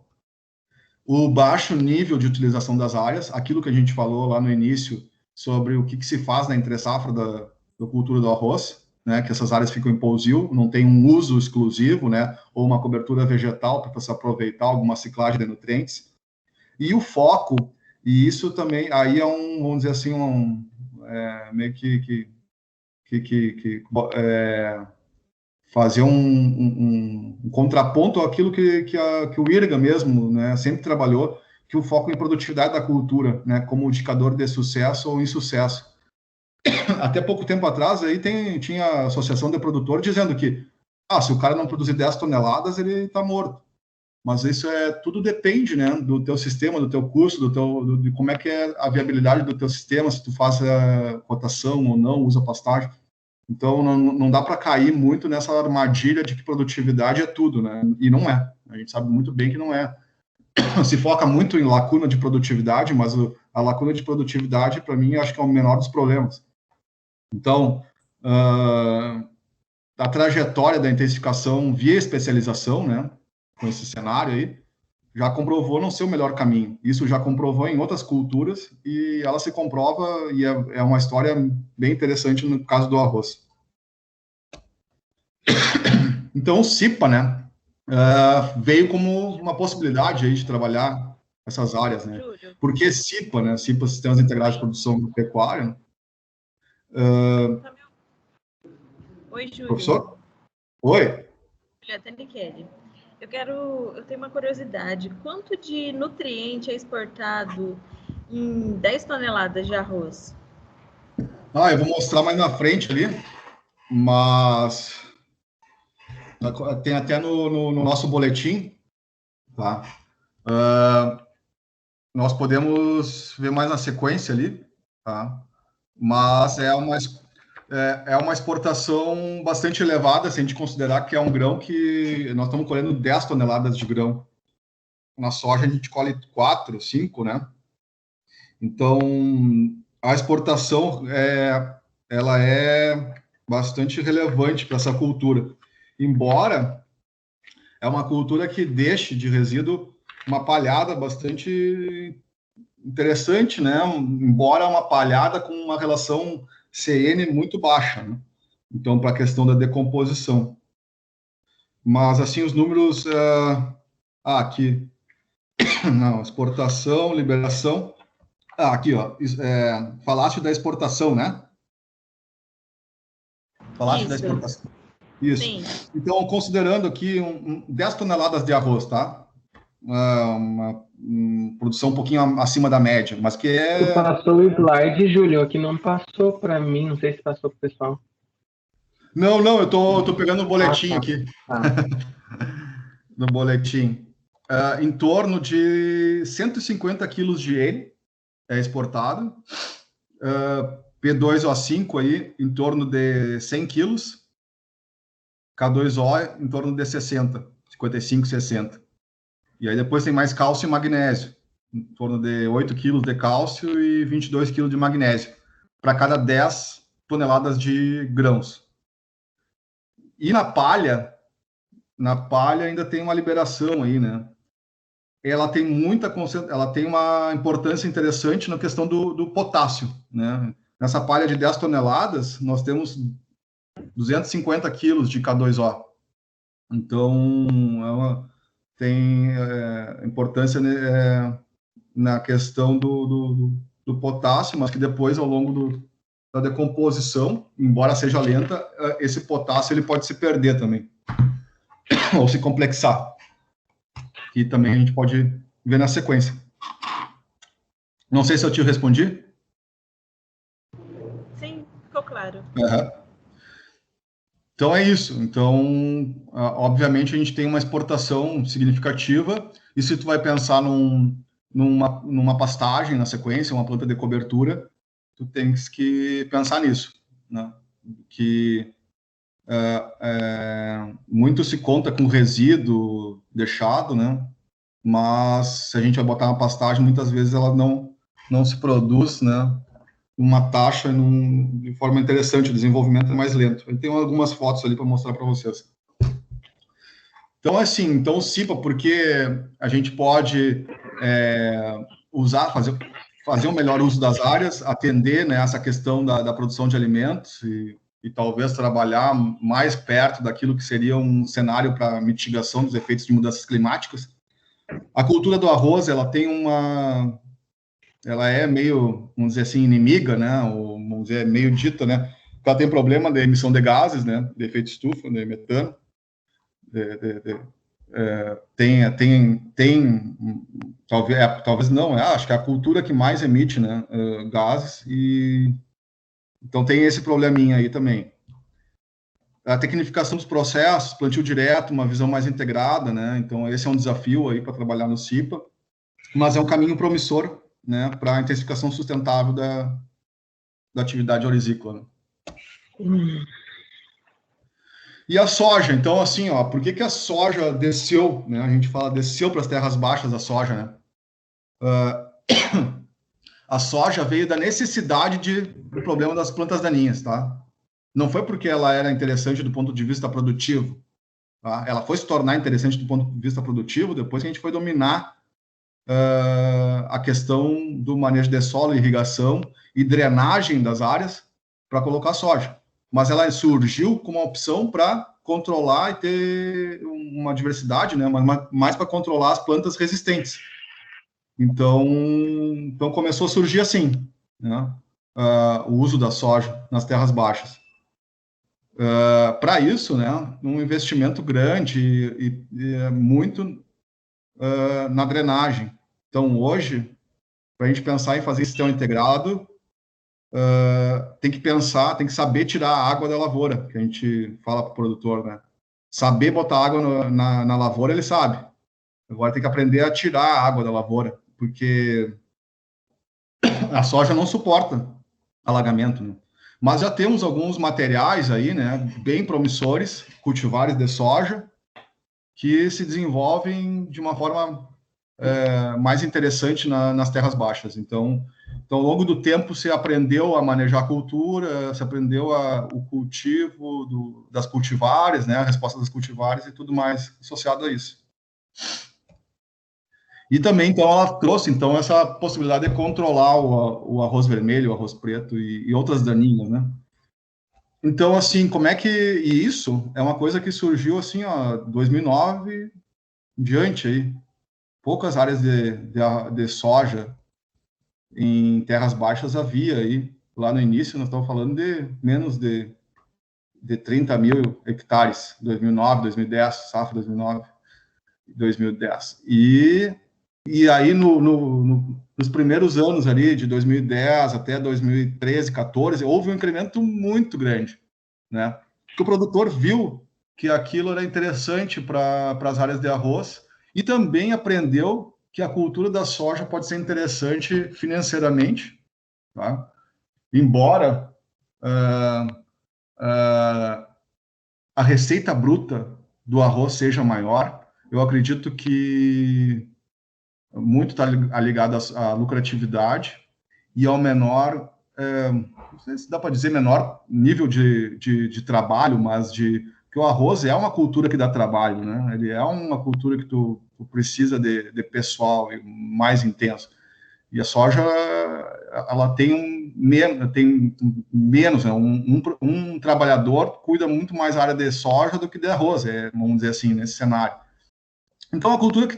Speaker 1: O baixo nível de utilização das áreas, aquilo que a gente falou lá no início, sobre o que se faz na entre-safra da cultura do arroz, né, que essas áreas ficam em pousio, não tem um uso exclusivo, né, ou uma cobertura vegetal para se aproveitar alguma ciclagem de nutrientes. E o foco, e isso também, aí é vamos dizer assim, meio que fazer um contraponto àquilo que o IRGA mesmo, né, sempre trabalhou, que o foco em produtividade da cultura, né, como indicador de sucesso ou insucesso. Até pouco tempo atrás, aí tinha a Associação de Produtor dizendo que, se o cara não produzir 10 toneladas, ele está morto. Mas isso tudo depende, né, do teu sistema, do teu custo, de como é que é a viabilidade do teu sistema, se tu faz rotação ou não, usa pastagem. Então, não dá para cair muito nessa armadilha de que produtividade é tudo, né? E não é. A gente sabe muito bem que não é. Se foca muito em lacuna de produtividade, mas a lacuna de produtividade, para mim, acho que é o menor dos problemas. Então, a trajetória da intensificação via especialização, né, com esse cenário aí, já comprovou não ser o melhor caminho. Isso já comprovou em outras culturas e ela se comprova e é uma história bem interessante no caso do arroz. Então, o CIPA, né, veio como uma possibilidade aí de trabalhar essas áreas, né? Por que CIPA, né? CIPA, Sistemas Integrados de Produção Pecuária.
Speaker 5: Oi, Júlio.
Speaker 1: Professor? Oi.
Speaker 5: Julieta Nicheli. Eu tenho uma curiosidade. Quanto de nutriente é exportado em 10 toneladas de arroz?
Speaker 1: Eu vou mostrar mais na frente ali, mas tem até no nosso boletim, tá? Nós podemos ver mais na sequência ali, tá? Mas é uma exportação bastante elevada, se a gente considerar que é um grão que nós estamos colhendo 10 toneladas de grão. Na soja a gente colhe 4, 5, né? Então, a exportação ela é bastante relevante para essa cultura. Embora é uma cultura que deixe de resíduo uma palhada bastante interessante, né? Embora uma palhada com uma relação CN muito baixa, né? Então, para a questão da decomposição. Mas, assim, os números... aqui. Não, exportação, liberação. Aqui, ó. Falaste da exportação, né? Falaste da exportação. Isso. Sim. Então, considerando aqui 10 toneladas de arroz, tá? uma produção um pouquinho acima da média, mas que é...
Speaker 4: Tu passou o slide, Júlio, aqui não passou para mim, não sei se passou para o pessoal.
Speaker 1: Não, eu tô pegando o boletim aqui.
Speaker 4: Tá.
Speaker 1: No boletim. Em torno de 150 quilos de N é exportado. P2O5 aí, em torno de 100 quilos. K2O em torno de 60, 55, 60. E aí depois tem mais cálcio e magnésio, em torno de 8 quilos de cálcio e 22 quilos de magnésio, para cada 10 toneladas de grãos. E na palha ainda tem uma liberação aí, né? Ela tem uma importância interessante na questão do potássio, né? Nessa palha de 10 toneladas, nós temos 250 quilos de K2O. Então, tem importância na questão do potássio, mas que depois, ao longo da decomposição, embora seja lenta, esse potássio ele pode se perder também, ou se complexar, que também a gente pode ver na sequência. Não sei se eu te respondi.
Speaker 5: Sim, ficou claro.
Speaker 1: Então, é isso. Então, obviamente, a gente tem uma exportação significativa, e se tu vai pensar numa pastagem na sequência, uma planta de cobertura, tu tens que pensar nisso, né? Que muito se conta com resíduo deixado, né? Mas se a gente vai botar uma pastagem, muitas vezes ela não se produz, né? Uma taxa de forma interessante, o desenvolvimento é mais lento. Eu tenho algumas fotos ali para mostrar para vocês. Então, assim, o CIPA, porque a gente pode fazer um melhor uso das áreas, atender, né, essa questão da produção de alimentos e talvez trabalhar mais perto daquilo que seria um cenário para mitigação dos efeitos de mudanças climáticas. A cultura do arroz, ela é meio, vamos dizer assim, inimiga, né, ou vamos dizer, meio dita, né, porque ela tem problema de emissão de gases, né, de efeito estufa, de metano, talvez não, acho que é a cultura que mais emite, né, gases, e então tem esse probleminha aí também. A tecnificação dos processos, plantio direto, uma visão mais integrada, né, então esse é um desafio aí para trabalhar no CIPA, mas é um caminho promissor, né, para a intensificação sustentável da atividade orizícola. Né? E a soja, então, assim, por que a soja desceu, né? A gente fala desceu para as terras baixas a soja, né? A soja veio da necessidade do problema das plantas daninhas, tá? Não foi porque ela era interessante do ponto de vista produtivo, tá? Ela foi se tornar interessante do ponto de vista produtivo depois que a gente foi dominar a questão do manejo de solo, irrigação e drenagem das áreas para colocar soja. Mas ela surgiu como uma opção para controlar e ter uma diversidade, né? Mas mais para controlar as plantas resistentes. Então começou a surgir assim, né? O uso da soja nas terras baixas. Para isso, né? Um investimento grande e muito na drenagem. Então, hoje, para a gente pensar em fazer sistema integrado, tem que saber tirar a água da lavoura, que a gente fala para o produtor, né? Saber botar água na lavoura, ele sabe. Agora tem que aprender a tirar a água da lavoura, porque a soja não suporta alagamento, né? Mas já temos alguns materiais aí, né, bem promissores, cultivares de soja, que se desenvolvem de uma forma mais interessante nas terras baixas. Então, ao longo do tempo, se aprendeu a manejar a cultura, se aprendeu o cultivo das cultivares, né, a resposta das cultivares e tudo mais associado a isso. E também, então, ela trouxe, então, essa possibilidade de controlar o arroz vermelho, o arroz preto e outras daninhas, né? Então, assim, e isso é uma coisa que surgiu, assim, 2009 em diante, aí. Poucas áreas de soja em terras baixas havia aí. Lá no início, nós estamos falando de menos de 30 mil hectares, 2009, 2010, safra 2009. 2010. E aí, nos primeiros anos ali, de 2010 até 2013, 14, houve um incremento muito grande, né? Porque o produtor viu que aquilo era interessante para as áreas de arroz e também aprendeu que a cultura da soja pode ser interessante financeiramente, tá? Embora a receita bruta do arroz seja maior, eu acredito que muito está ligado à lucratividade e ao menor, não sei se dá para dizer menor nível de trabalho, mas que o arroz é uma cultura que dá trabalho, né? Ele é uma cultura que tu precisa de pessoal mais intenso. E a soja, ela tem menos, né? Um trabalhador cuida muito mais da área de soja do que de arroz, vamos dizer assim, nesse cenário. Então, a cultura que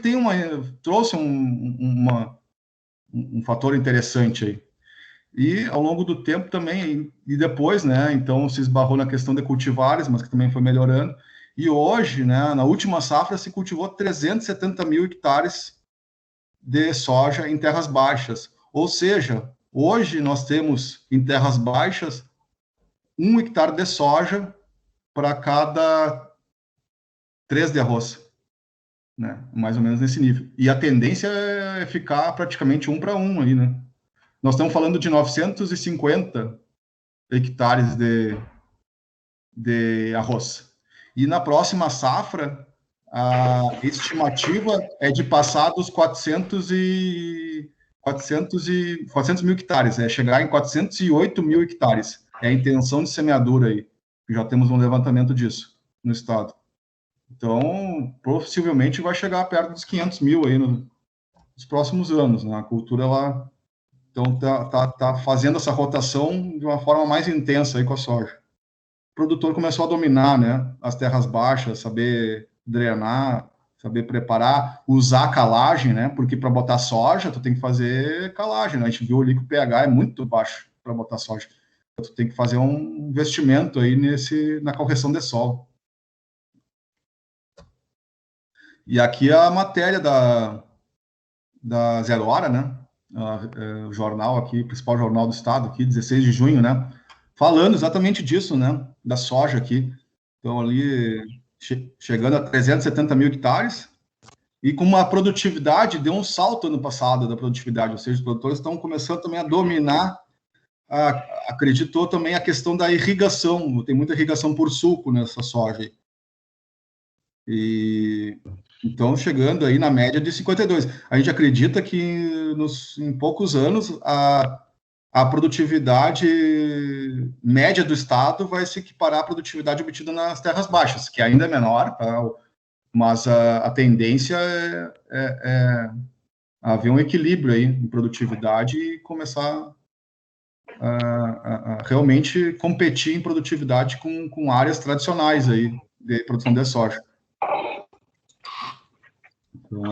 Speaker 1: trouxe um fator interessante aí. E, ao longo do tempo também, e depois, né, então se esbarrou na questão de cultivares, mas que também foi melhorando. E hoje, né, na última safra, se cultivou 370 mil hectares de soja em terras baixas. Ou seja, hoje nós temos em terras baixas 1 hectare de soja para cada 3 de arroz. Né? Mais ou menos nesse nível. E a tendência é ficar praticamente 1 para 1 aí, né? Nós estamos falando de 950 hectares de arroz. E na próxima safra, a estimativa é de passar dos 400 mil hectares, chegar em 408 mil hectares. É a intenção de semeadura aí. Já temos um levantamento disso no estado. Então, possivelmente vai chegar perto dos 500 mil aí nos próximos anos, né? A cultura, ela então tá fazendo essa rotação de uma forma mais intensa aí com a soja. O produtor começou a dominar, né, as terras baixas, saber drenar, saber preparar, usar calagem, né? Porque para botar soja, tu tem que fazer calagem, né? A gente viu ali que o pH é muito baixo para botar soja. Tu tem que fazer um investimento aí na correção de solo. E aqui a matéria da Zero Hora, né? O jornal aqui, o principal jornal do estado aqui, 16 de junho, né? Falando exatamente disso, né? Da soja aqui. Então, ali, chegando a 370 mil hectares e com uma produtividade, deu um salto ano passado da produtividade, ou seja, os produtores estão começando também a dominar, acreditou também a questão da irrigação, tem muita irrigação por sulco nessa soja aí. E então, chegando aí na média de 52. A gente acredita que em poucos anos a produtividade média do estado vai se equiparar à produtividade obtida nas terras baixas, que ainda é menor, tá? Mas a tendência é haver um equilíbrio aí em produtividade e começar a realmente competir em produtividade com áreas tradicionais aí de produção de soja. Então,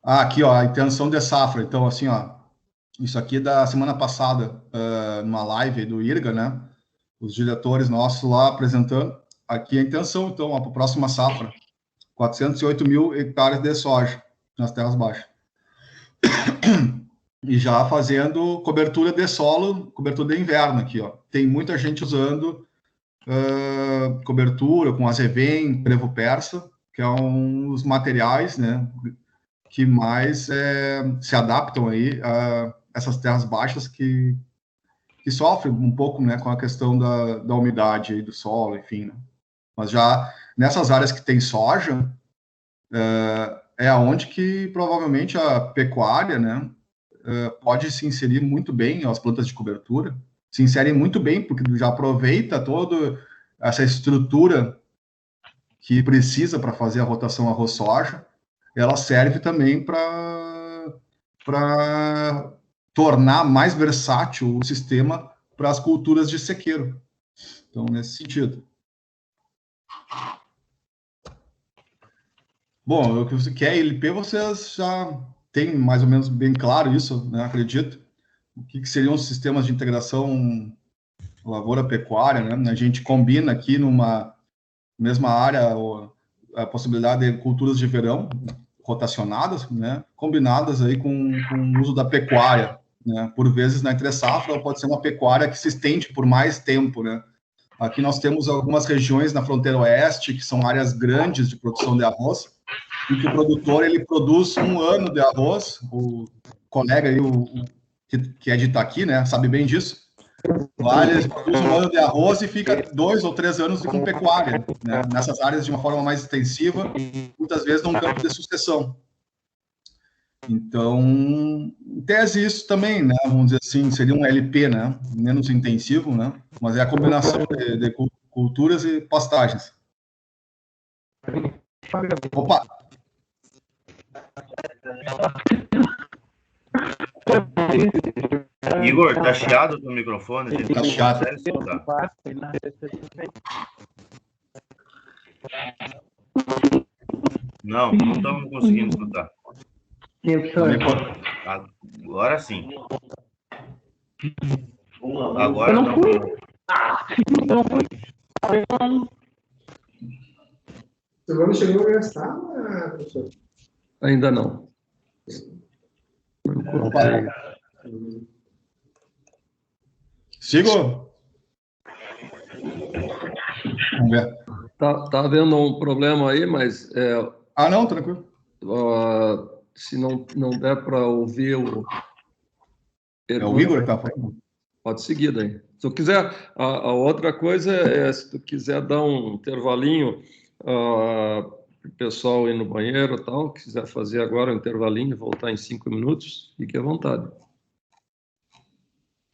Speaker 1: aqui, ó, a intenção de safra. Então, assim, ó, isso aqui da semana passada, numa live do IRGA, né? Os diretores nossos lá apresentando. Aqui a intenção, então, para a próxima safra, 408 mil hectares de soja nas terras baixas. E já fazendo cobertura de solo, cobertura de inverno aqui, ó. Tem muita gente usando cobertura com azevém, trevo persa, que são os materiais, né, que mais se adaptam aí a essas terras baixas que sofrem um pouco, né, com a questão da umidade aí do solo, enfim, né? Mas já nessas áreas que tem soja, é aonde que provavelmente a pecuária, né, pode se inserir muito bem, as plantas de cobertura, se inserem muito bem, porque já aproveita toda essa estrutura que precisa para fazer a rotação arroz-soja, ela serve também para tornar mais versátil o sistema para as culturas de sequeiro. Então, nesse sentido. Bom, o que você quer, LP, vocês já têm mais ou menos bem claro isso, né? Acredito. O que seriam os sistemas de integração lavoura-pecuária, né? A gente combina aqui numa mesma área, a possibilidade de culturas de verão rotacionadas, né, combinadas aí com o uso da pecuária, né, por vezes na entre-safra, ou pode ser uma pecuária que se estende por mais tempo, né. Aqui nós temos algumas regiões na fronteira oeste, que são áreas grandes de produção de arroz, em que o produtor, ele produz 1 ano de arroz, o colega aí, que é de Itaqui, né, sabe bem disso. Lá eles produzem 1 ano de arroz e fica 2 ou 3 anos com pecuária, né? Nessas áreas de uma forma mais extensiva, muitas vezes num campo de sucessão. Então, em tese, isso também, né? Vamos dizer assim, seria um LP, né? Menos intensivo, né? Mas é a combinação de culturas e pastagens. Opa!
Speaker 3: Igor, tá chiado o teu microfone?
Speaker 1: Tá chiado.
Speaker 3: Não estamos conseguindo escutar. Agora sim. Agora não.
Speaker 6: Você chegou a gastar, professor?
Speaker 2: Ainda não.
Speaker 1: Sigo? Vamos ver.
Speaker 2: Tá havendo um problema aí, mas...
Speaker 1: não, tranquilo.
Speaker 2: Se não der para ouvir o...
Speaker 1: É o Igor que está falando?
Speaker 2: Pode seguir daí. Se tu quiser, a outra coisa é, se tu quiser dar um intervalinho para o pessoal ir no banheiro e tal, quiser fazer agora um intervalinho, voltar em 5 minutos, fique à vontade.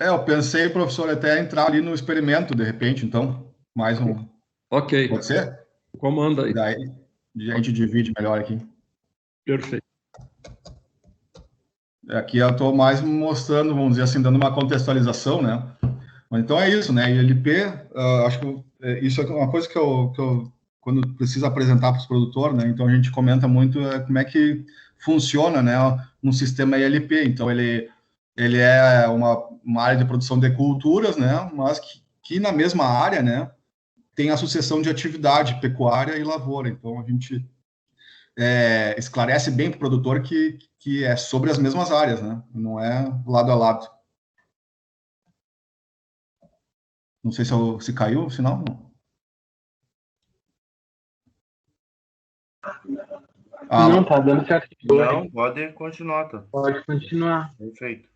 Speaker 1: Eu pensei, professor, até entrar ali no experimento, de repente, então, mais um...
Speaker 2: Ok.
Speaker 1: Pode ser?
Speaker 2: Comanda aí.
Speaker 1: Daí a gente divide melhor aqui.
Speaker 2: Perfeito.
Speaker 1: Aqui eu estou mais mostrando, vamos dizer assim, dando uma contextualização, né? Então é isso, né? ILP, acho que isso é uma coisa que eu quando preciso apresentar para os produtores, né? Então a gente comenta muito como é que funciona, né? Um sistema ILP. Então ele é uma área de produção de culturas, né? Mas que na mesma área, né? Tem a sucessão de atividade pecuária e lavoura. Então a gente esclarece bem para o produtor que é sobre as mesmas áreas, né? Não é lado a lado. Não sei se caiu o sinal.
Speaker 4: Não, tá dando certo.
Speaker 3: Não, pode continuar, tá?
Speaker 4: Pode continuar.
Speaker 3: Perfeito.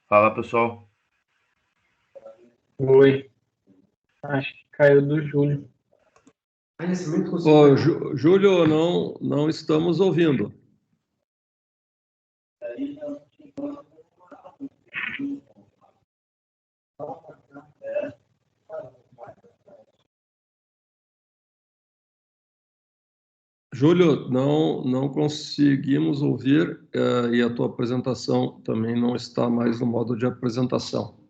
Speaker 3: Fala, pessoal.
Speaker 4: Oi. Acho que caiu do Júlio.
Speaker 2: Júlio, não estamos ouvindo. Júlio, não conseguimos ouvir e a tua apresentação também não está mais no modo de apresentação.